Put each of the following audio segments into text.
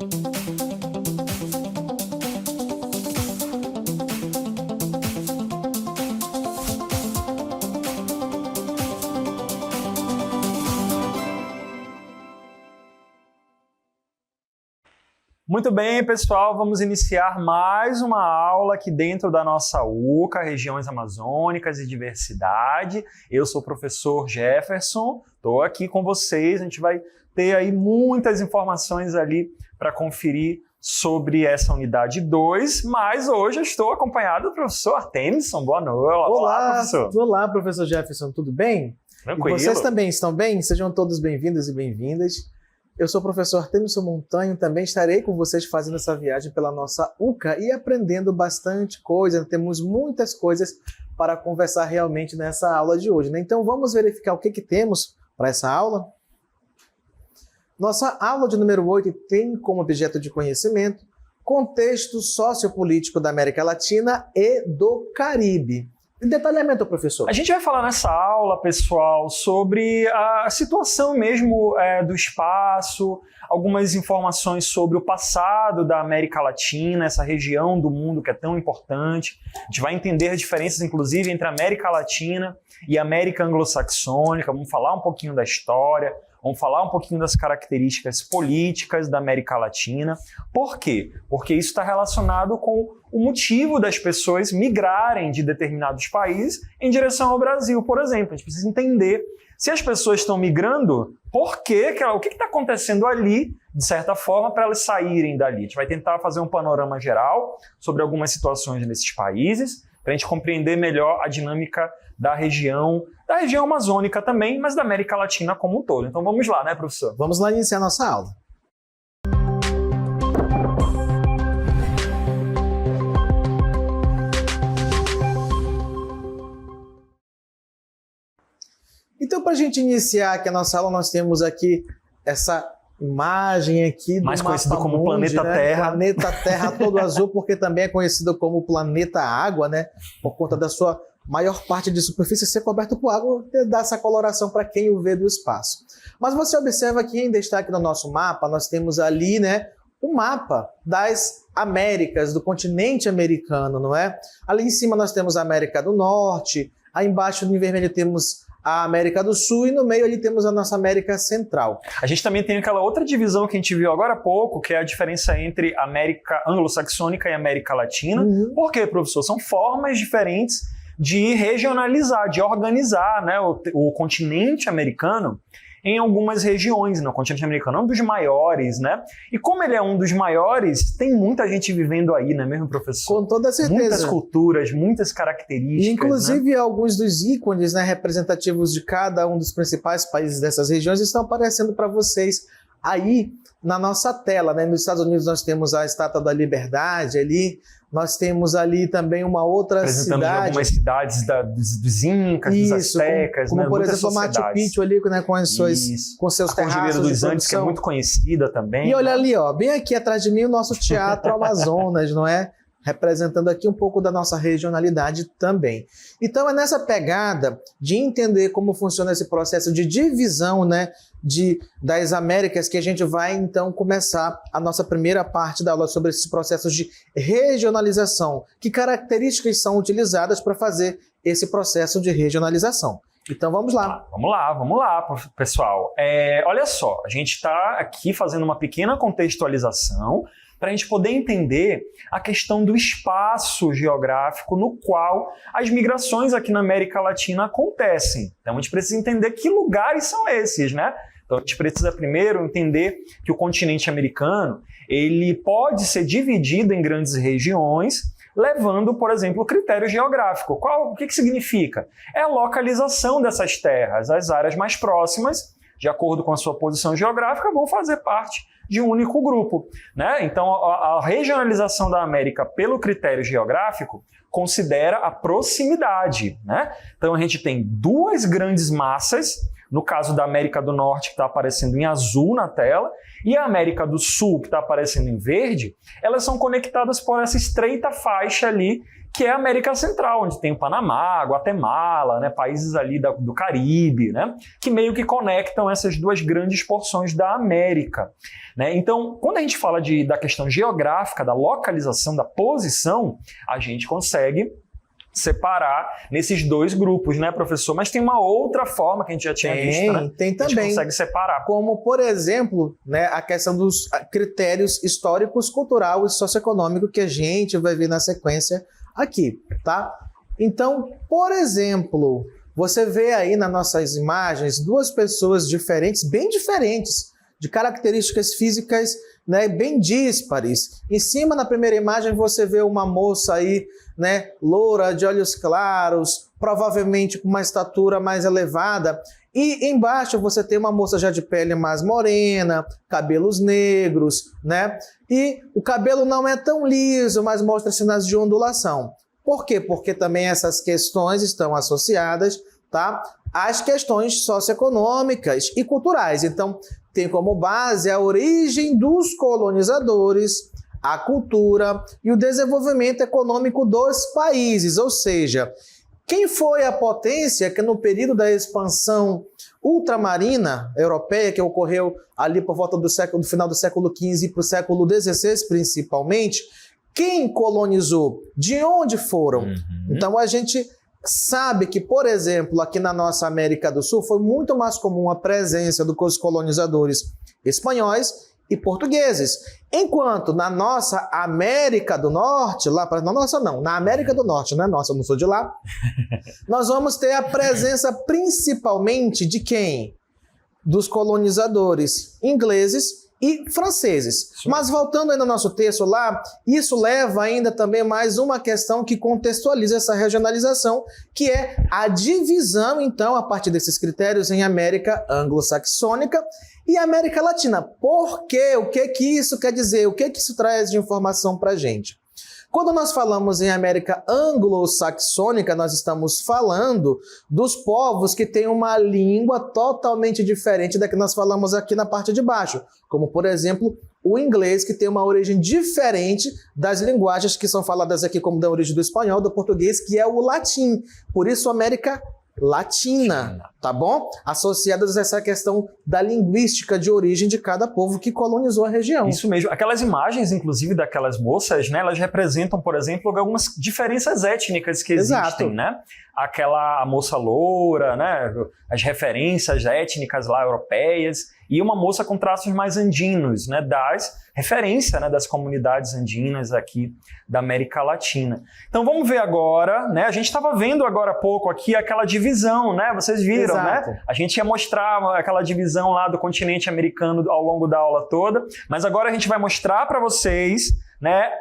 Muito bem, pessoal, vamos iniciar mais uma aula aqui dentro da nossa UCA, Regiões Amazônicas e Diversidade. Eu sou o professor Jefferson, estou aqui com vocês, a gente vai ter aí muitas informações ali para conferir sobre essa unidade 2, mas hoje eu estou acompanhado do professor Artemison. Boa noite. Olá, professor. Olá, professor Jefferson, tudo bem? Tranquilo. E vocês também estão bem? Sejam todos bem-vindos e bem-vindas. Eu sou o professor Artemison Montanho, também estarei com vocês fazendo essa viagem pela nossa UCA e aprendendo bastante coisa. Temos muitas coisas para conversar realmente nessa aula de hoje, né? Então vamos verificar o que temos para essa aula. Nossa aula de número 8 tem como objeto de conhecimento contexto sociopolítico da América Latina e do Caribe. Em detalhamento, professor. A gente vai falar nessa aula, pessoal, sobre a situação mesmo do espaço, algumas informações sobre o passado da América Latina, essa região do mundo que é tão importante. A gente vai entender as diferenças, inclusive, entre a América Latina e a América Anglo-Saxônica. Vamos falar um pouquinho da história, vamos falar um pouquinho das características políticas da América Latina. Por quê? Porque isso está relacionado com o motivo das pessoas migrarem de determinados países em direção ao Brasil, por exemplo. A gente precisa entender se as pessoas estão migrando, por quê, o que está acontecendo ali, de certa forma, para elas saírem dali. A gente vai tentar fazer um panorama geral sobre algumas situações nesses países, para a gente compreender melhor a dinâmica da região amazônica também, mas da América Latina como um todo. Então vamos lá, né, professor? Vamos lá iniciar a nossa aula. Então, para a gente iniciar aqui a nossa aula, nós temos aqui essa imagem aqui do mais conhecido como mundi, Planeta né? Terra. Planeta Terra todo azul, porque também é conhecido como Planeta Água, né? Por conta da sua maior parte de superfície ser coberta por água, dá essa coloração para quem o vê do espaço. Mas você observa que em destaque no nosso mapa, nós temos ali, né, o mapa das Américas, do continente americano, não é? Ali em cima nós temos a América do Norte, aí embaixo em vermelho temos a América do Sul e no meio ali temos a nossa América Central. A gente também tem aquela outra divisão que a gente viu agora há pouco, que é a diferença entre América Anglo-Saxônica e América Latina. Por quê, professor? São formas diferentes de regionalizar, de organizar, né, o continente americano em algumas regiões. O continente americano é um dos maiores, né? E como ele é um dos maiores, tem muita gente vivendo aí, não é mesmo, professor? Com toda certeza. Muitas culturas, muitas características. E, inclusive, né? Alguns dos ícones, né, representativos de cada um dos principais países dessas regiões estão aparecendo para vocês aí na nossa tela, né? Nos Estados Unidos nós temos a Estátua da Liberdade ali, nós temos ali também uma outra cidade. Algumas cidades dos Incas, dos Aztecas, como né? por exemplo, Machu Picchu ali, né, com seus terraços. A Cordilheira dos Andes, que é muito conhecida também. E olha ali, ó, bem aqui atrás de mim, o nosso Teatro Amazonas, não é? Representando aqui um pouco da nossa regionalidade também. Então é nessa pegada de entender como funciona esse processo de divisão, né, das Américas que a gente vai então começar a nossa primeira parte da aula sobre esses processos de regionalização. Que características são utilizadas para fazer esse processo de regionalização? Então vamos lá. Vamos lá, pessoal. Olha só, a gente está aqui fazendo uma pequena contextualização para a gente poder entender a questão do espaço geográfico no qual as migrações aqui na América Latina acontecem. Então a gente precisa entender que lugares são esses, né? Então a gente precisa primeiro entender que o continente americano ele pode ser dividido em grandes regiões, levando, por exemplo, o critério geográfico. O que significa? É a localização dessas terras. As áreas mais próximas, de acordo com a sua posição geográfica, vão fazer parte de um único grupo, né? Então, a regionalização da América pelo critério geográfico considera a proximidade, né? Então, a gente tem duas grandes massas, no caso da América do Norte, que está aparecendo em azul na tela, e a América do Sul, que está aparecendo em verde, elas são conectadas por essa estreita faixa ali, que é a América Central, onde tem o Panamá, Guatemala, né, países ali do Caribe, né, que meio que conectam essas duas grandes porções da América. Né? Então, quando a gente fala da questão geográfica, da localização, da posição, a gente consegue separar nesses dois grupos, né, professor? Mas tem uma outra forma que a gente já tinha visto, né? Tem também. A gente consegue separar. Como, por exemplo, né, a questão dos critérios históricos, cultural e socioeconômico que a gente vai ver na sequência aqui, tá? Então, por exemplo, você vê aí nas nossas imagens duas pessoas diferentes, bem diferentes, de características físicas, né, bem díspares. Em cima, na primeira imagem, você vê uma moça aí, né, loura, de olhos claros, provavelmente com uma estatura mais elevada. E embaixo você tem uma moça já de pele mais morena, cabelos negros, né? E o cabelo não é tão liso, mas mostra sinais de ondulação. Por quê? Porque também essas questões estão associadas, tá, às questões socioeconômicas e culturais. Então, tem como base a origem dos colonizadores, a cultura e o desenvolvimento econômico dos países. Ou seja, quem foi a potência que no período da expansão ultramarina europeia, que ocorreu ali por volta do final do século XV para o século XVI principalmente, quem colonizou? De onde foram? Então a gente sabe que, por exemplo, aqui na nossa América do Sul foi muito mais comum a presença dos colonizadores espanhóis e portugueses. Enquanto na nossa América do Norte, na América do Norte, não é nossa, eu não sou de lá, nós vamos ter a presença principalmente de quem? Dos colonizadores ingleses e franceses. Sim. Mas voltando aí no nosso texto lá, isso leva ainda também mais uma questão que contextualiza essa regionalização, que é a divisão, então, a partir desses critérios em América anglo-saxônica e América Latina. Por quê? O que isso quer dizer? O que isso traz de informação para a gente? Quando nós falamos em América anglo-saxônica, nós estamos falando dos povos que têm uma língua totalmente diferente da que nós falamos aqui na parte de baixo, como, por exemplo, o inglês, que tem uma origem diferente das linguagens que são faladas aqui, como da origem do espanhol, do português, que é o latim. Por isso, América Latina, tá bom? Associadas a essa questão da linguística de origem de cada povo que colonizou a região. Isso mesmo. Aquelas imagens, inclusive, daquelas moças, né, elas representam, por exemplo, algumas diferenças étnicas que existem, Exato. Né? A moça loura, né, as referências étnicas lá europeias, e uma moça com traços mais andinos, né, referência, né, das comunidades andinas aqui da América Latina. Então vamos ver agora, né, a gente estava vendo agora há pouco aqui aquela divisão, né, vocês viram, Exato. Né? A gente ia mostrar aquela divisão lá do continente americano ao longo da aula toda, mas agora a gente vai mostrar para vocês, né,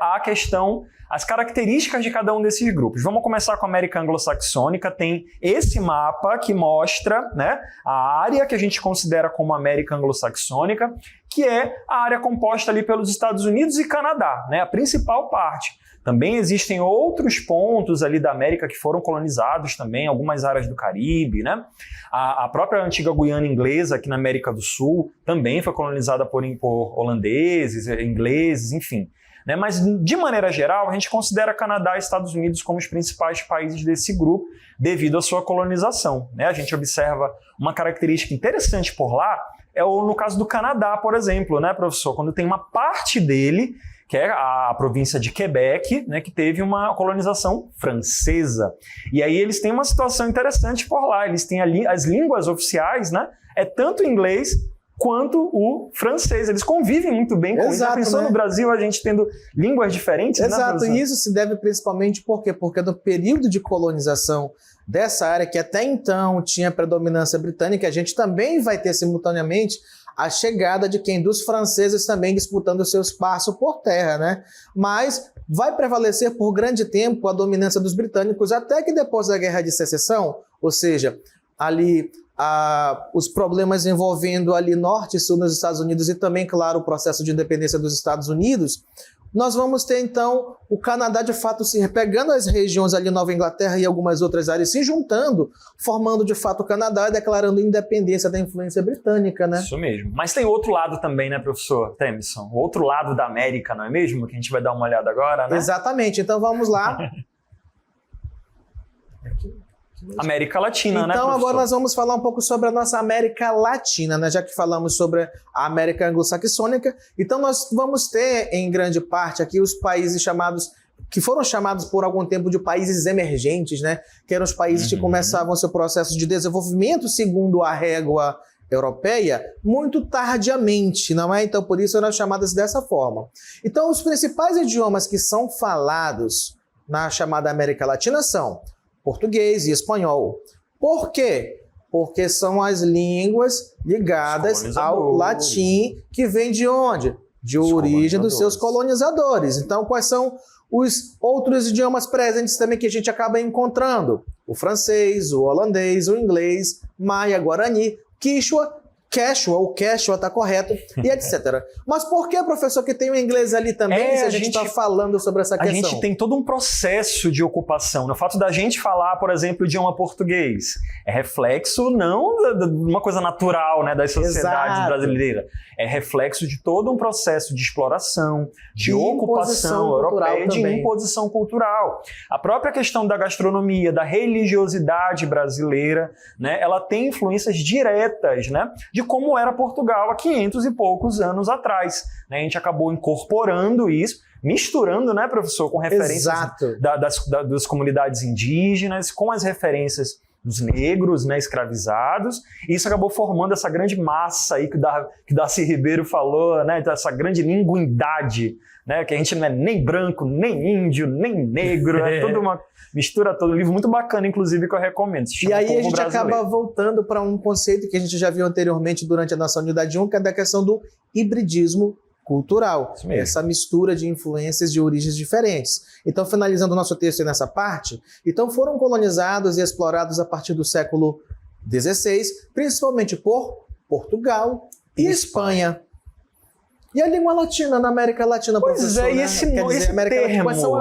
as características de cada um desses grupos. Vamos começar com a América Anglo-Saxônica. Tem esse mapa que mostra, né, a área que a gente considera como América Anglo-Saxônica, que é a área composta ali pelos Estados Unidos e Canadá, né, a principal parte. Também existem outros pontos ali da América que foram colonizados também, algumas áreas do Caribe, né? A própria antiga Guiana inglesa aqui na América do Sul também foi colonizada por holandeses, ingleses, enfim. Né? Mas, de maneira geral, a gente considera Canadá e Estados Unidos como os principais países desse grupo devido à sua colonização. Né? A gente observa uma característica interessante por lá, no caso do Canadá, por exemplo, né, professor? Quando tem uma parte dele, que é a província de Quebec, né, que teve uma colonização francesa. E aí eles têm uma situação interessante por lá. Eles têm as línguas oficiais, né? É tanto o inglês quanto o francês. Eles convivem muito bem com isso. Já pensou, né? No Brasil a gente tendo línguas diferentes? Exato, né, e isso se deve principalmente por quê? Porque no período de colonização dessa área, que até então tinha predominância britânica, a gente também vai ter simultaneamente a chegada de quem? Dos franceses também disputando o seu espaço por terra, né? Mas vai prevalecer por grande tempo a dominância dos britânicos, até que depois da Guerra de Secessão, ou seja, ali os problemas envolvendo ali norte e sul nos Estados Unidos e também, claro, o processo de independência dos Estados Unidos, nós vamos ter, então, o Canadá, de fato, se pegando as regiões ali, Nova Inglaterra e algumas outras áreas, se juntando, formando, de fato, o Canadá e declarando independência da influência britânica, né? Isso mesmo. Mas tem outro lado também, né, professor Temison? O outro lado da América, não é mesmo? Que a gente vai dar uma olhada agora, né? Exatamente. Então, vamos lá. América Latina, né, Então, professor? agora nós vamos falar um pouco sobre a nossa América Latina, né? Já que falamos sobre a América Anglo-Saxônica. Então, nós vamos ter, em grande parte, aqui os países que foram chamados por algum tempo de países emergentes, né? Que eram os países que começavam seu processo de desenvolvimento, segundo a régua europeia, muito tardiamente, não é? Então, por isso eram chamadas dessa forma. Então, os principais idiomas que são falados na chamada América Latina são português e espanhol. Por quê? Porque são as línguas ligadas ao latim, que vem de onde? De origem dos seus colonizadores. Então, quais são os outros idiomas presentes também que a gente acaba encontrando? O francês, o holandês, o inglês, maia, guarani, Quechua, o Quechua está correto, e etc. Mas por que, professor, que tem o inglês ali também, se a gente está falando sobre essa questão? A gente tem todo um processo de ocupação. No fato da gente falar, por exemplo, o idioma português, é reflexo não de uma coisa natural, né, das sociedades brasileiras. É reflexo de todo um processo de exploração, de ocupação europeia, de imposição cultural. A própria questão da gastronomia, da religiosidade brasileira, né, ela tem influências diretas, né, de como era Portugal há 500 e poucos anos atrás. Né? A gente acabou incorporando isso, misturando, né, professor, com referências das comunidades indígenas, com as referências dos negros, né, escravizados, e isso acabou formando essa grande massa aí que Darcy Ribeiro falou, né, essa grande linguidade, né, que a gente não é nem branco, nem índio, nem negro, é toda uma mistura toda. Um livro muito bacana, inclusive, que eu recomendo. E aí a gente acaba voltando para um conceito que a gente já viu anteriormente durante a nossa unidade 1, que é da questão do hibridismo cultural, essa mistura de influências de origens diferentes. Então, finalizando o nosso texto nessa parte, então foram colonizados e explorados a partir do século XVI, principalmente por Portugal e Espanha. E a língua latina na América Latina, professor? Pois é, e esse termo,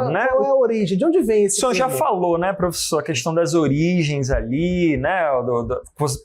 né? Qual é a origem? De onde vem esse termo? O senhor já falou, né, professor, a questão das origens ali, né,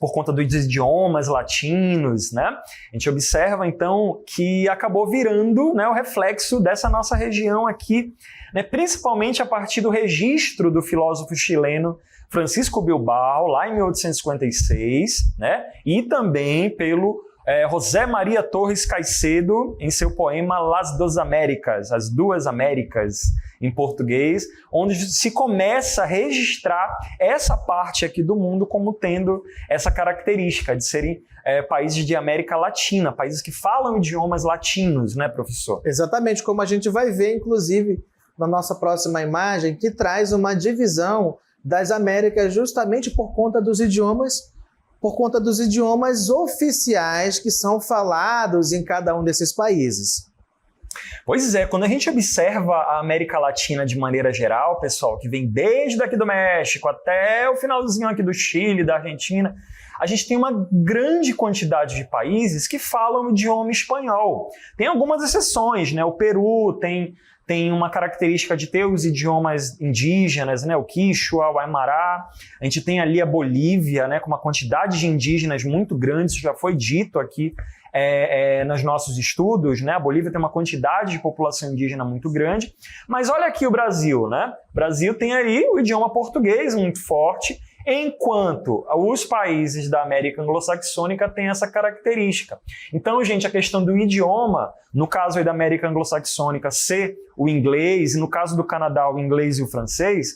por conta dos idiomas latinos, né? A gente observa, então, que acabou virando, né, o reflexo dessa nossa região aqui, né, principalmente a partir do registro do filósofo chileno Francisco Bilbao, lá em 1856, né, e também pelo José Maria Torres Caicedo, em seu poema Las Dos Américas, As Duas Américas, em português, onde se começa a registrar essa parte aqui do mundo como tendo essa característica de serem países de América Latina, países que falam idiomas latinos, né, professor? Exatamente, como a gente vai ver, inclusive, na nossa próxima imagem, que traz uma divisão das Américas justamente por conta dos idiomas oficiais que são falados em cada um desses países. Pois é, quando a gente observa a América Latina de maneira geral, pessoal, que vem desde aqui do México até o finalzinho aqui do Chile, da Argentina, a gente tem uma grande quantidade de países que falam o idioma espanhol. Tem algumas exceções, né? O Peru tem uma característica de ter os idiomas indígenas, né? O Quechua, o Aymara. A gente tem ali a Bolívia, né? Com uma quantidade de indígenas muito grande, isso já foi dito aqui nos nossos estudos, né? A Bolívia tem uma quantidade de população indígena muito grande. Mas olha aqui o Brasil, né? O Brasil tem aí o idioma português muito forte, enquanto os países da América Anglo-Saxônica têm essa característica. Então, gente, a questão do idioma, no caso aí da América Anglo-Saxônica ser o inglês, e no caso do Canadá o inglês e o francês,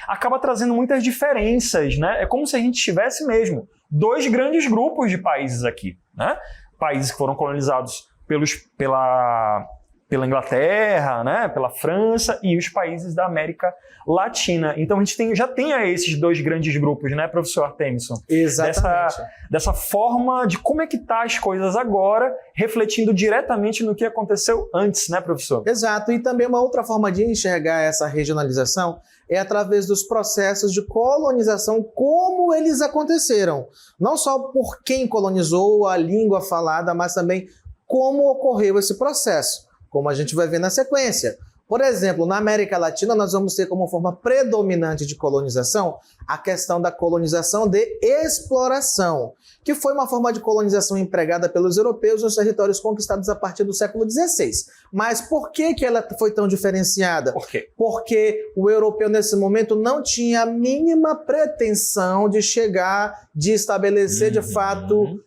acaba trazendo muitas diferenças, né? É como se a gente tivesse mesmo dois grandes grupos de países aqui, né? Países que foram colonizados pela Inglaterra, né, pela França e os países da América Latina. Então a gente já tem esses dois grandes grupos, né, professor Artemison? Exatamente. Dessa forma de como é que tá as coisas agora, refletindo diretamente no que aconteceu antes, né, professor? Exato. E também uma outra forma de enxergar essa regionalização é através dos processos de colonização, como eles aconteceram. Não só por quem colonizou a língua falada, mas também como ocorreu esse processo, como a gente vai ver na sequência. Por exemplo, na América Latina, nós vamos ter como forma predominante de colonização a questão da colonização de exploração, que foi uma forma de colonização empregada pelos europeus nos territórios conquistados a partir do século XVI. Mas por que ela foi tão diferenciada? Por quê? Porque o europeu, nesse momento, não tinha a mínima pretensão de chegar, de estabelecer, de fato,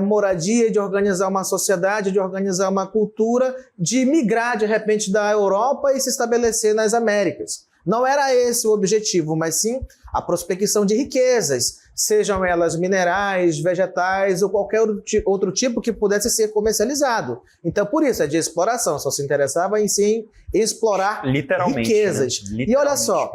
moradia, de organizar uma sociedade, de organizar uma cultura, de migrar, de repente, da Europa e se estabelecer nas Américas. Não era esse o objetivo, mas sim a prospecção de riquezas, sejam elas minerais, vegetais ou qualquer outro tipo que pudesse ser comercializado. Então, por isso, é de exploração, só se interessava em sim explorar riquezas. Né? E olha só,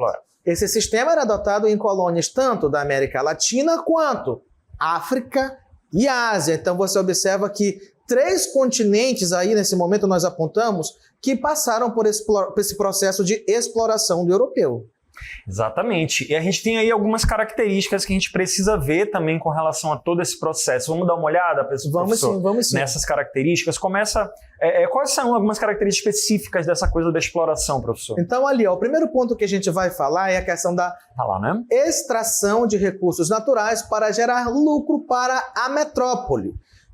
esse sistema era adotado em colônias tanto da América Latina quanto África e Ásia. Então, você observa que 3 continentes aí, nesse momento, nós apontamos, que passaram por esse processo de exploração do europeu. Exatamente. E a gente tem aí algumas características que a gente precisa ver também com relação a todo esse processo. Vamos dar uma olhada, professor? Vamos sim. Nessas características. Quais são algumas características específicas dessa coisa da exploração, professor? Então, ali, o primeiro ponto que a gente vai falar é a questão da extração de recursos naturais para gerar lucro para a metrópole,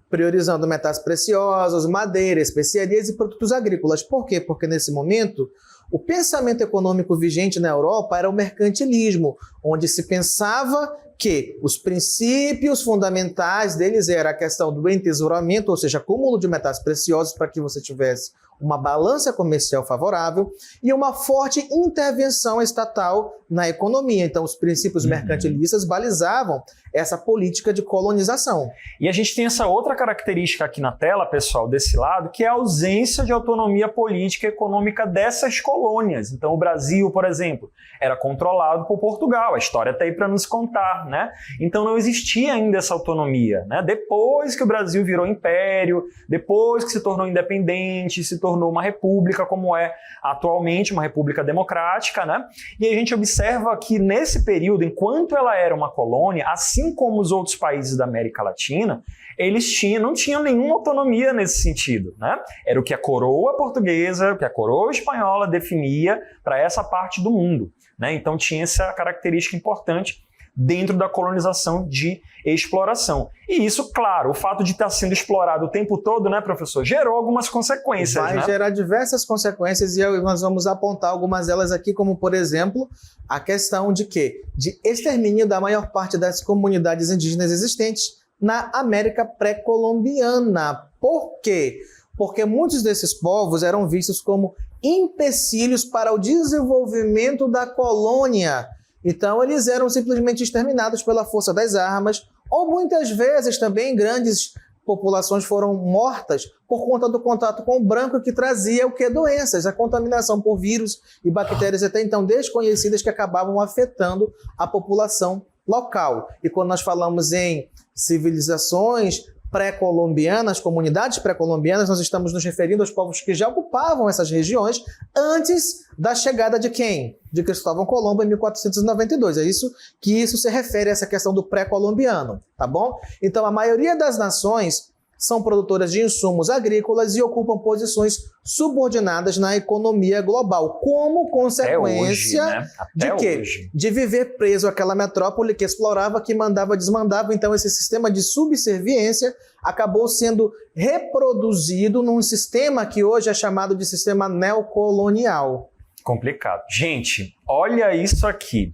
priorizando metais preciosos, madeira, especiarias e produtos agrícolas. Por quê? Porque nesse momento o pensamento econômico vigente na Europa era o mercantilismo, onde se pensava que os princípios fundamentais deles era a questão do entesouramento, ou seja, acúmulo de metais preciosos para que você tivesse uma balança comercial favorável e uma forte intervenção estatal na economia. Então, os princípios mercantilistas balizavam essa política de colonização. E a gente tem essa outra característica aqui na tela, pessoal, desse lado, que é a ausência de autonomia política e econômica dessas colônias. Então, o Brasil, por exemplo, era controlado por Portugal. A história está aí para nos contar, né? Então, não existia ainda essa autonomia, né? Depois que o Brasil virou império, depois que se tornou independente, se tornou uma república como é atualmente, uma república democrática, né? E a gente observa que nesse período, enquanto ela era uma colônia, assim como os outros países da América Latina, eles não tinham nenhuma autonomia nesse sentido, né? Era o que a coroa portuguesa, o que a coroa espanhola definia para essa parte do mundo, né? Então tinha essa característica importante dentro da colonização de exploração. E isso, claro, o fato de estar sendo explorado o tempo todo, né, professor, gerou algumas consequências. Vai gerar diversas consequências e nós vamos apontar algumas delas aqui, como, por exemplo, a questão de quê? De extermínio da maior parte das comunidades indígenas existentes na América pré-colombiana. Por quê? Porque muitos desses povos eram vistos como empecilhos para o desenvolvimento da colônia. Então, eles eram simplesmente exterminados pela força das armas, ou muitas vezes também grandes populações foram mortas por conta do contato com o branco, que trazia o quê? Doenças, a contaminação por vírus e bactérias até então desconhecidas que acabavam afetando a população local. E quando nós falamos em civilizações pré-colombianas, comunidades pré-colombianas, nós estamos nos referindo aos povos que já ocupavam essas regiões antes da chegada de quem? De Cristóvão Colombo em 1492. É isso que isso se refere a essa questão do pré-colombiano, tá bom? Então, a maioria das nações são produtoras de insumos agrícolas e ocupam posições subordinadas na economia global, como consequência de quê? De viver preso àquela metrópole que explorava, que mandava, desmandava. Então, esse sistema de subserviência acabou sendo reproduzido num sistema que hoje é chamado de sistema neocolonial. Complicado. Gente, olha isso aqui.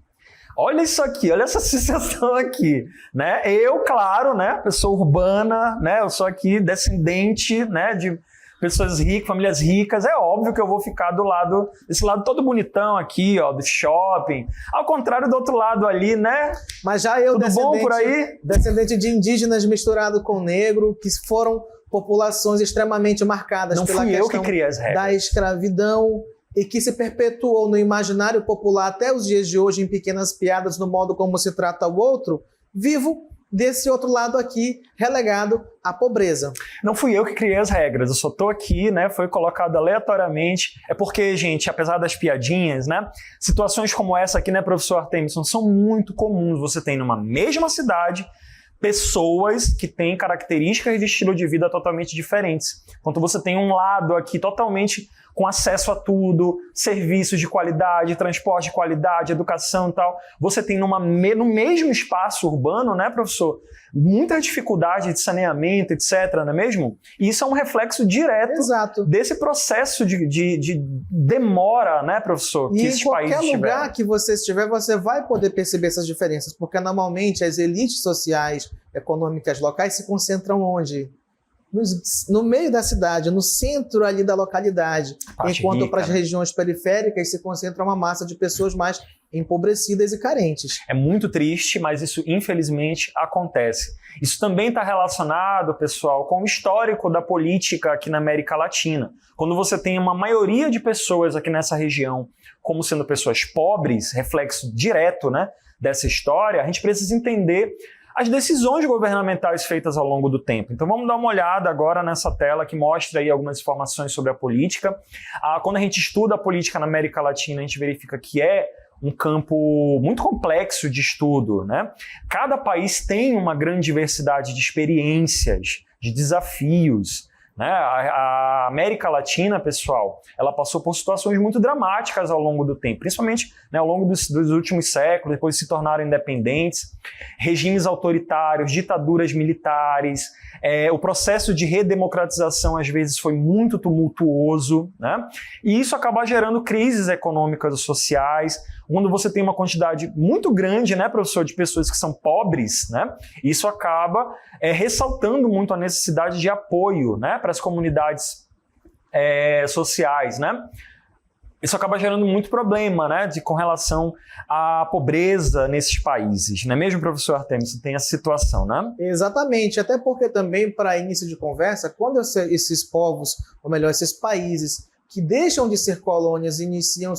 Olha isso aqui, olha essa sensação aqui, né? Eu, claro, né, pessoa urbana, né, eu sou aqui descendente, né, de pessoas ricas, famílias ricas, é óbvio que eu vou ficar desse lado todo bonitão aqui, ó, do shopping, ao contrário do outro lado ali, né? Mas já eu, tudo bom por aí? Descendente de indígenas misturado com negro, que foram populações extremamente marcadas pela questão da escravidão, e que se perpetuou no imaginário popular até os dias de hoje em pequenas piadas no modo como se trata o outro, vivo desse outro lado aqui, relegado à pobreza. Não fui eu que criei as regras, eu só tô aqui, né, foi colocado aleatoriamente. É porque, gente, apesar das piadinhas, né, situações como essa aqui, né, professor Artemison, são muito comuns. Você tem numa mesma cidade pessoas que têm características de estilo de vida totalmente diferentes. Enquanto você tem um lado aqui totalmente com acesso a tudo, serviços de qualidade, transporte de qualidade, educação e tal. Você tem no mesmo espaço urbano, né, professor, muita dificuldade de saneamento, etc., não é mesmo? E isso é um reflexo direto desse processo de demora, né, professor, que esses países tiveram. E em qualquer lugar que você estiver, você vai poder perceber essas diferenças, porque normalmente as elites sociais, econômicas locais se concentram onde? No meio da cidade, no centro ali da localidade, enquanto para as regiões periféricas se concentra uma massa de pessoas mais empobrecidas e carentes. É muito triste, mas isso infelizmente acontece. Isso também está relacionado, pessoal, com o histórico da política aqui na América Latina. Quando você tem uma maioria de pessoas aqui nessa região como sendo pessoas pobres, reflexo direto, né, dessa história, a gente precisa entender as decisões governamentais feitas ao longo do tempo. Então vamos dar uma olhada agora nessa tela que mostra aí algumas informações sobre a política. Quando a gente estuda a política na América Latina, a gente verifica que é um campo muito complexo de estudo, né? Cada país tem uma grande diversidade de experiências, de desafios, né? A América Latina, pessoal, ela passou por situações muito dramáticas ao longo do tempo, principalmente, né, ao longo dos últimos séculos, depois de se tornaram independentes, regimes autoritários, ditaduras militares, o processo de redemocratização às vezes foi muito tumultuoso, né? E isso acaba gerando crises econômicas e sociais, quando você tem uma quantidade muito grande, né, professor, de pessoas que são pobres, né? Isso acaba ressaltando muito a necessidade de apoio, né, para as comunidades sociais, né? Isso acaba gerando muito problema, né, com relação à pobreza nesses países, não é mesmo, professor Artemis? Você tem essa situação, né? Exatamente, até porque também, para início de conversa, quando esses povos, ou melhor, esses países que deixam de ser colônias e iniciam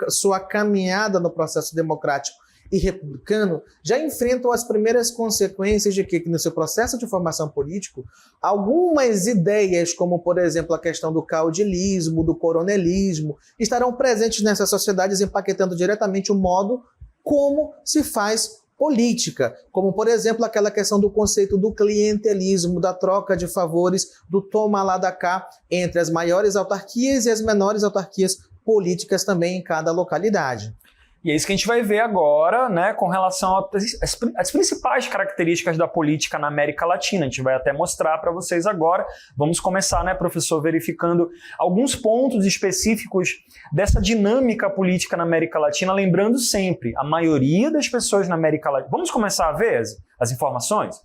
sua caminhada no processo democrático e republicano, já enfrentam as primeiras consequências de que no seu processo de formação político, algumas ideias, como por exemplo a questão do caudilismo, do coronelismo, estarão presentes nessas sociedades, impactando diretamente o modo como se faz política, como por exemplo aquela questão do conceito do clientelismo, da troca de favores, do toma lá da cá entre as maiores autarquias e as menores autarquias políticas também em cada localidade. E é isso que a gente vai ver agora, né, com relação às principais características da política na América Latina. A gente vai até mostrar para vocês agora. Vamos começar, né, professor, verificando alguns pontos específicos dessa dinâmica política na América Latina, lembrando sempre, a maioria das pessoas na América Latina... Vamos começar a ver as informações?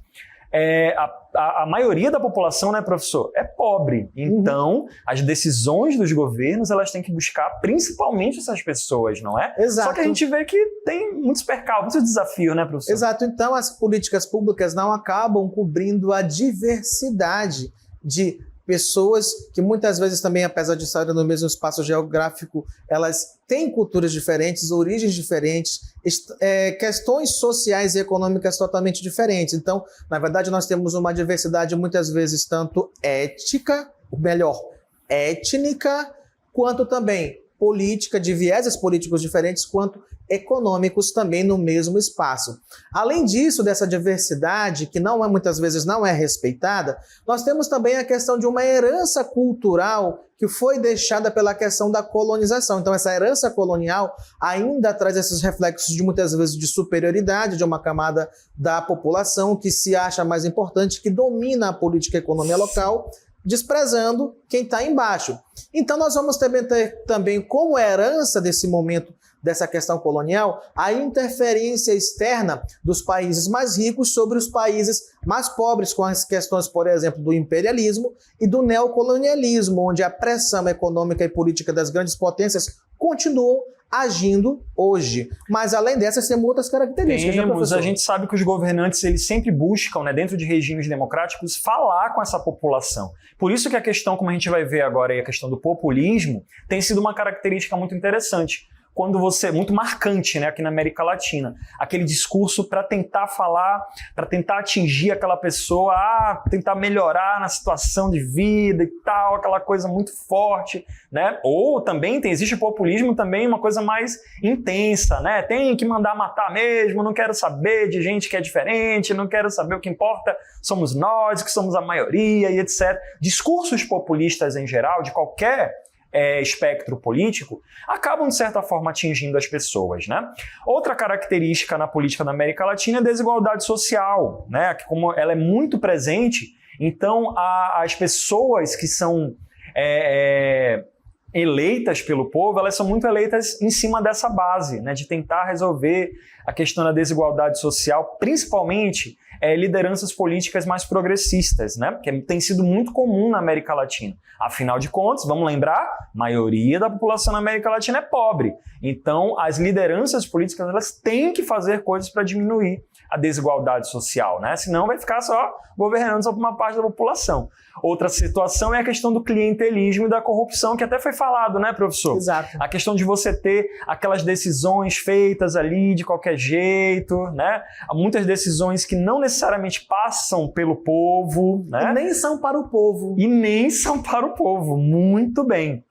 A maioria da população, né, professor, é pobre. Então, as decisões dos governos, elas têm que buscar principalmente essas pessoas, não é? Exato. Só que a gente vê que tem muitos percalços, muitos desafios, né, professor? Exato. Então, as políticas públicas não acabam cobrindo a diversidade de pessoas que muitas vezes também, apesar de estarem no mesmo espaço geográfico, elas têm culturas diferentes, origens diferentes, questões sociais e econômicas totalmente diferentes. Então, na verdade, nós temos uma diversidade muitas vezes tanto étnica, quanto também política, de vieses políticos diferentes, quanto econômicos também no mesmo espaço. Além disso, dessa diversidade, que muitas vezes não é respeitada, nós temos também a questão de uma herança cultural que foi deixada pela questão da colonização. Então, essa herança colonial ainda traz esses reflexos de muitas vezes de superioridade de uma camada da população que se acha mais importante, que domina a política e a economia local, desprezando quem está embaixo. Então nós vamos ter também como herança desse momento, dessa questão colonial, a interferência externa dos países mais ricos sobre os países mais pobres, com as questões, por exemplo, do imperialismo e do neocolonialismo, onde a pressão econômica e política das grandes potências continuam agindo hoje. Mas além dessas, tem outras características, né, professor? A gente sabe que os governantes, eles sempre buscam, né, dentro de regimes democráticos, falar com essa população. Por isso que a questão, como a gente vai ver agora, a questão do populismo, tem sido uma característica muito interessante. Muito marcante, né, aqui na América Latina, aquele discurso para tentar falar, para tentar atingir aquela pessoa, tentar melhorar na situação de vida e tal, aquela coisa muito forte, né? Ou também existe o populismo também, uma coisa mais intensa, né? Tem que mandar matar mesmo, não quero saber de gente que é diferente, não quero saber, o que importa somos nós, que somos a maioria e etc. Discursos populistas em geral, de qualquer espectro político, acabam, de certa forma, atingindo as pessoas, né? Outra característica na política da América Latina é a desigualdade social, né? Que como ela é muito presente, então as pessoas que são eleitas pelo povo, elas são muito eleitas em cima dessa base, né? De tentar resolver a questão da desigualdade social, principalmente lideranças políticas mais progressistas, né? Que tem sido muito comum na América Latina. Afinal de contas, vamos lembrar, a maioria da população na América Latina é pobre. Então, as lideranças políticas elas têm que fazer coisas para diminuir a desigualdade social, né? Senão vai ficar só governando só por uma parte da população. Outra situação é a questão do clientelismo e da corrupção, que até foi falado, né, professor? Exato. A questão de você ter aquelas decisões feitas ali de qualquer jeito, né? Muitas decisões que não necessariamente passam pelo povo, né? E nem são para o povo. E nem são para o povo. Muito bem.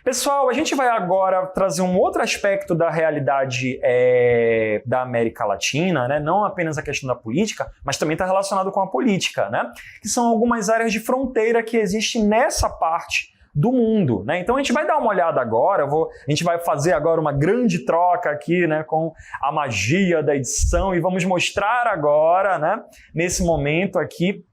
Pessoal, a gente vai agora trazer um outro aspecto da realidade da América Latina, né? Não apenas a questão da política, mas também está relacionado com a política, né? Que são algumas áreas de fronteira que existem nessa parte do mundo, né? Então a gente vai dar uma olhada agora, a gente vai fazer agora uma grande troca aqui, né, com a magia da edição e vamos mostrar agora, né, nesse momento aqui,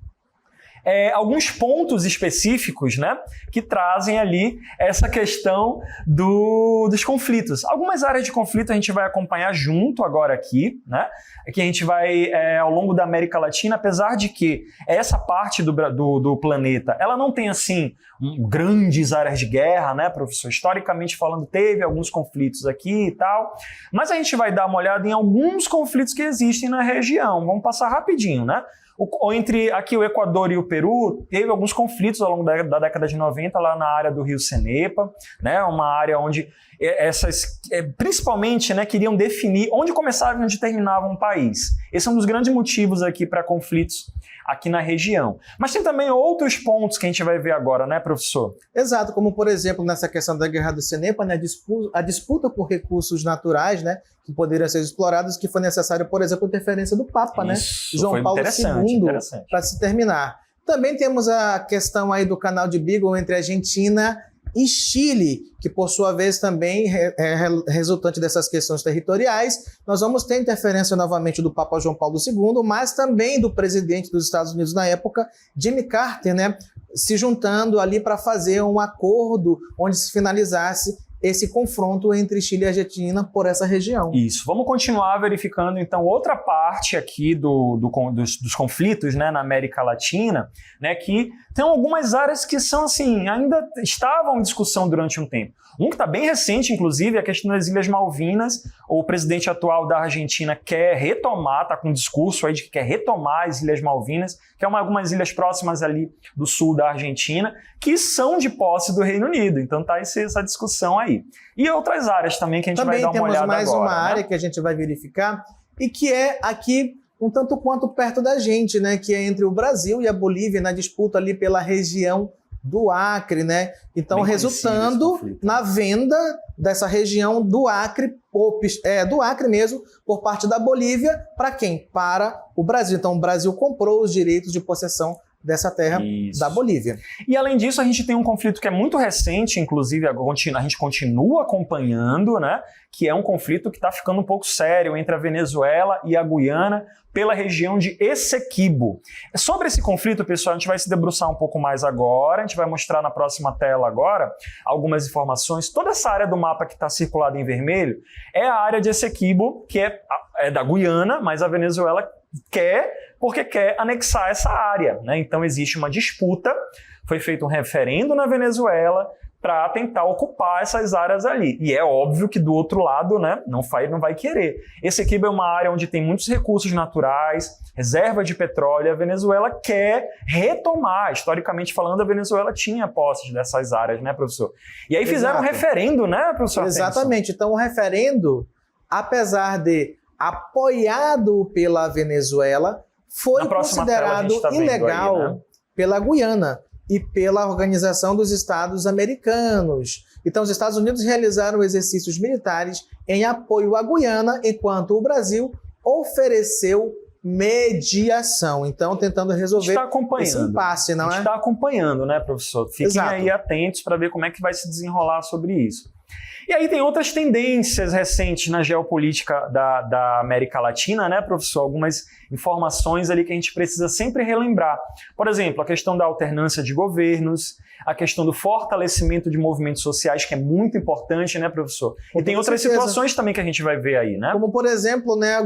alguns pontos específicos, né, que trazem ali essa questão dos conflitos. Algumas áreas de conflito a gente vai acompanhar junto agora aqui, né, que a gente vai, ao longo da América Latina, apesar de que essa parte do planeta, ela não tem, assim, grandes áreas de guerra, né, professor? Historicamente falando, teve alguns conflitos aqui e tal, mas a gente vai dar uma olhada em alguns conflitos que existem na região. Vamos passar rapidinho, né? Entre aqui o Equador e o Peru, teve alguns conflitos ao longo da década de 90 lá na área do Rio Cenepa, né, uma área onde principalmente, né, queriam definir onde começava e onde terminava um país. Esse é um dos grandes motivos aqui para conflitos aqui na região. Mas tem também outros pontos que a gente vai ver agora, né, professor? Exato, como por exemplo nessa questão da Guerra do Cenepa, né, a disputa por recursos naturais, né, que poderiam ser explorados, que foi necessário, por exemplo, a interferência do Papa, Isso, né, João Paulo II, para se terminar. Também temos a questão aí do canal de Beagle entre Argentina e Chile, que por sua vez também é resultante dessas questões territoriais. Nós vamos ter interferência novamente do Papa João Paulo II, mas também do presidente dos Estados Unidos na época, Jimmy Carter, né, se juntando ali para fazer um acordo onde se finalizasse esse confronto entre Chile e Argentina por essa região. Isso. Vamos continuar verificando, então, outra parte aqui dos conflitos, né, na América Latina, né, que tem algumas áreas que são, assim, ainda estavam em discussão durante um tempo. Um que está bem recente, inclusive, é a questão das Ilhas Malvinas. O presidente atual da Argentina quer retomar, está com um discurso aí de que quer retomar as Ilhas Malvinas, que é algumas ilhas próximas ali do sul da Argentina, que são de posse do Reino Unido. Então está essa discussão aí. E outras áreas também que a gente vai dar uma olhada agora. Também temos mais uma né? área que a gente vai verificar e que é aqui um tanto quanto perto da gente, né? Que é entre o Brasil e a Bolívia, na disputa ali pela região do Acre, né? Então, bem resultando na venda dessa região do Acre, do Acre mesmo, por parte da Bolívia, para quem? Para o Brasil. Então, o Brasil comprou os direitos de possessão dessa terra da Bolívia. E além disso, a gente tem um conflito que é muito recente, inclusive a gente continua acompanhando, né? Que é um conflito que está ficando um pouco sério entre a Venezuela e a Guiana pela região de Essequibo. Sobre esse conflito, pessoal, a gente vai se debruçar um pouco mais agora, a gente vai mostrar na próxima tela agora algumas informações. Toda essa área do mapa que está circulada em vermelho é a área de Essequibo, que é da Guiana, mas a Venezuela porque quer anexar essa área, né? Então existe uma disputa, foi feito um referendo na Venezuela para tentar ocupar essas áreas ali. E é óbvio que do outro lado, né, não vai querer. Esse aqui é uma área onde tem muitos recursos naturais, reserva de petróleo, e a Venezuela quer retomar. Historicamente falando, a Venezuela tinha posses dessas áreas, né, professor? E aí fizeram um referendo, né, professor? Exatamente. Então o referendo, apesar de apoiado pela Venezuela, foi considerado ilegal aí, né? Pela Guiana e pela Organização dos Estados Americanos. Então, os Estados Unidos realizaram exercícios militares em apoio à Guiana, enquanto o Brasil ofereceu mediação. Então, tentando resolver esse impasse, não é? A gente está acompanhando, né, professor? Fiquem Exato. aí atentos para ver como é que vai se desenrolar sobre isso. E aí tem outras tendências recentes na geopolítica da América Latina, né, professor? Algumas informações ali que a gente precisa sempre relembrar. Por exemplo, a questão da alternância de governos, a questão do fortalecimento de movimentos sociais, que é muito importante, né, professor? E tem outras situações também que a gente vai ver aí, né? Como, por exemplo, né,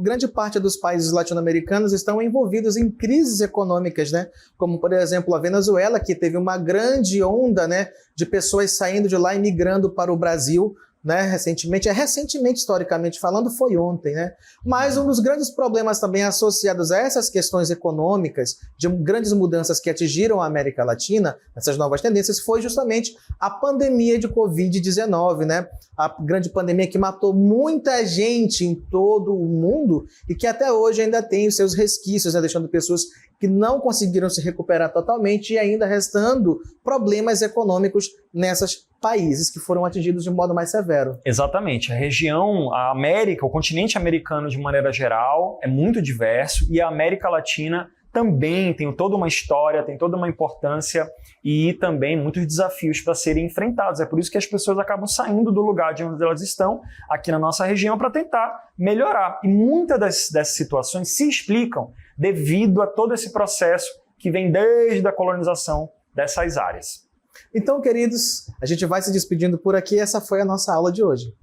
grande parte dos países latino-americanos estão envolvidos em crises econômicas, né? Como, por exemplo, a Venezuela, que teve uma grande onda, né, de pessoas saindo de lá e migrando para o Brasil, né, recentemente, historicamente falando, foi ontem, né? Mas um dos grandes problemas também associados a essas questões econômicas, de grandes mudanças que atingiram a América Latina, essas novas tendências, foi justamente a pandemia de Covid-19, né? A grande pandemia que matou muita gente em todo o mundo e que até hoje ainda tem os seus resquícios, né, deixando pessoas que não conseguiram se recuperar totalmente e ainda restando problemas econômicos nesses países que foram atingidos de modo mais severo. Exatamente. A região, a América, o continente americano de maneira geral é muito diverso e a América Latina também tem toda uma história, tem toda uma importância e também muitos desafios para serem enfrentados. É por isso que as pessoas acabam saindo do lugar de onde elas estão, aqui na nossa região, para tentar melhorar. E muitas dessas situações se explicam devido a todo esse processo que vem desde a colonização dessas áreas. Então, queridos, a gente vai se despedindo por aqui. Essa foi a nossa aula de hoje.